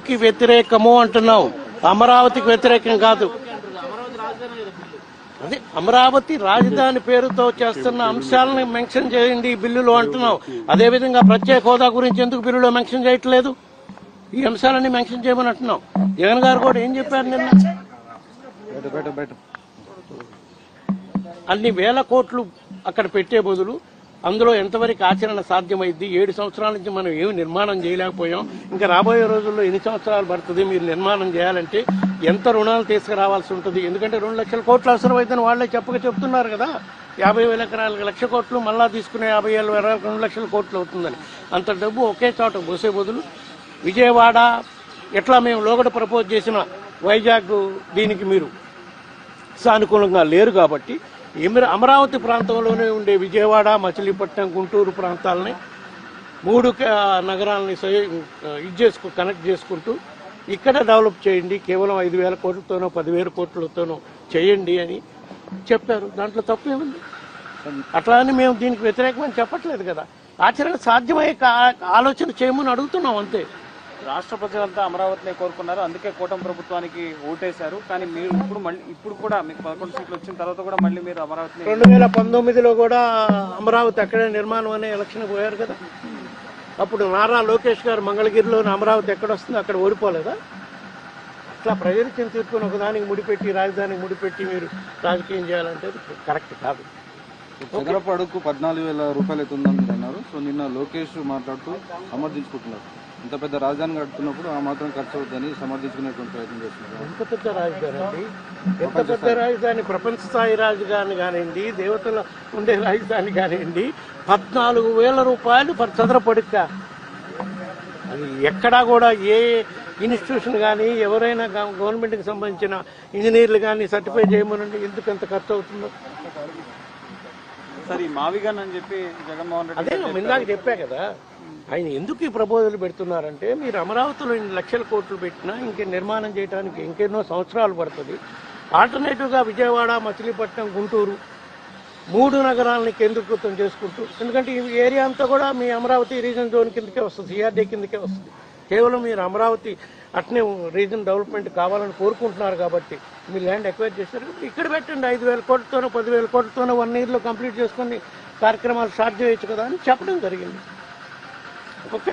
బిల్లుకి వ్యతిరేకము అంటున్నాం, అమరావతికి వ్యతిరేకం కాదు. అదే అమరావతి రాజధాని పేరుతో చేస్తున్న అంశాలను మెన్షన్ చేయండి ఈ బిల్లులో అంటున్నాం. అదేవిధంగా ప్రత్యేక హోదా గురించి ఎందుకు బిల్లులో మెన్షన్ చేయట్లేదు? ఈ అంశాలన్నీ మెన్షన్ చేయమని అంటున్నాం. జగన్ గారు కూడా ఏం చెప్పారు నిన్న? అన్ని వేల కోట్లు అక్కడ పెట్టే బదులు అందులో ఎంతవరకు ఆచరణ సాధ్యమైంది? 7 సంవత్సరాల నుంచి మనం ఏమి నిర్మాణం చేయలేకపోయాం. ఇంకా రాబోయే రోజుల్లో ఎన్ని సంవత్సరాలు పడుతుంది మీరు నిర్మాణం చేయాలంటే? ఎంత రుణాలు తీసుకురావాల్సి ఉంటుంది? ఎందుకంటే 2 లక్షల కోట్లు అవసరమైందని వాళ్లే చెప్తున్నారు కదా. 50,000 ఎకరాలకు 1,00,000 కోట్లు, మళ్ళా తీసుకునే 50,000 ఎకరాలకు 2 లక్షల కోట్లు అవుతుందని. అంత డబ్బు ఒకే చోట పోసే బదులు విజయవాడ ఎట్లా మేము లోగడ ప్రపోజ్ చేసిన వైజాగ్ దీనికి మీరు సానుకూలంగా లేరు కాబట్టి అమరావతి ప్రాంతంలోనే ఉండే విజయవాడ, మచిలీపట్నం, గుంటూరు ప్రాంతాలని 3 నగరాలని కనెక్ట్ చేసుకుంటూ ఇక్కడ డెవలప్ చేయండి, కేవలం 5,000 కోట్లతోనో 10,000 కోట్లతోనో చేయండి అని చెప్పారు. దాంట్లో తప్పేముంది? అట్లా అని మేము దీనికి వ్యతిరేకమని చెప్పట్లేదు కదా. ఆచరణ సాధ్యమయ్యే ఆలోచన చేయమని అడుగుతున్నాం అంతే. రాష్ట్ర ప్రజలంతా అమరావతిని కోరుకున్నారు, అందుకే కూటమి ప్రభుత్వానికి ఓటేశారు. కానీ మీరు ఇప్పుడు కూడా మీకు 11 సీట్లు వచ్చిన తర్వాత కూడా మళ్ళీ మీరు అమరావతిని 2019లో కూడా అమరావతి అక్కడే నిర్మాణం అనే ఎలక్షన్ పోయారు కదా. అప్పుడు నారా లోకేష్ గారు మంగళగిరిలోని అమరావతి ఎక్కడొస్తుందో అక్కడ ఓడిపోలేదా? ఇట్లా ప్రజలిచ్చిన తీర్పుని ఒకదానికి ముడిపెట్టి, రాజధానికి ముడిపెట్టి మీరు రాజకీయం చేయాలంటే కరెక్ట్ కాదు. చదరపు అడుగు 14,000 రూపాయలు అవుతుందని మీరు అన్నారు. సో నిన్న లోకేష్ మాట్లాడుతూ సమర్థించుకుంటున్నారు. ఇంత పెద్ద రాజధాని కడుతున్నప్పుడు ఆ మాత్రం ఖర్చు అవుతుందని సమర్థించుకునేటువంటి ప్రయత్నం చేస్తున్నారు. ఎంత పెద్ద రాజధాని అండి? ఎంత పెద్ద రాజధాని? ప్రపంచ స్థాయి రాజధాని కానివ్వండి, దేవతల ఉండే రాజధాని కానివ్వండి, 14,000 రూపాయలు చదరపు అడుక్క. అది ఎక్కడా కూడా ఏ ఇన్స్టిట్యూషన్ కానీ ఎవరైనా గవర్నమెంట్కి సంబంధించిన ఇంజనీర్లు కానీ సర్టిఫై చేయమనండి ఎందుకు ఎంత ఖర్చు అవుతుందో. సరే మావిగాన్ అని చెప్పి జగన్మోహన్ రెడ్డి అదే ఇందాక చెప్పా కదా. ఆయన ఎందుకు ఈ ప్రపోజల్ పెడుతున్నారంటే మీరు అమరావతిలో 2 లక్షల కోట్లు పెట్టినా ఇంకే నిర్మాణం చేయడానికి ఇంకెన్నో సంవత్సరాలు పడుతుంది. ఆల్టర్నేటివ్గా విజయవాడ, మచిలీపట్నం, గుంటూరు 3 నగరాలని కేంద్రీకృతం చేసుకుంటూ, ఎందుకంటే ఈ ఏరియా అంతా కూడా మీ అమరావతి రీజన్ జోన్ కిందకే వస్తుంది, సిఆర్డీ కిందకే వస్తుంది. కేవలం మీరు అమరావతి అట్నే రీజన్ డెవలప్మెంట్ కావాలని కోరుకుంటున్నారు కాబట్టి మీరు ల్యాండ్ ఎక్వైర్ చేశారు. ఇక్కడ పెట్టండి, 5,000 కోట్లతోనో 10,000 కోట్లతోనో 1 yearలో కంప్లీట్ చేసుకుని కార్యక్రమాలు స్టార్ట్ చేయొచ్చు కదా అని చెప్పడం జరిగింది. ఓకే.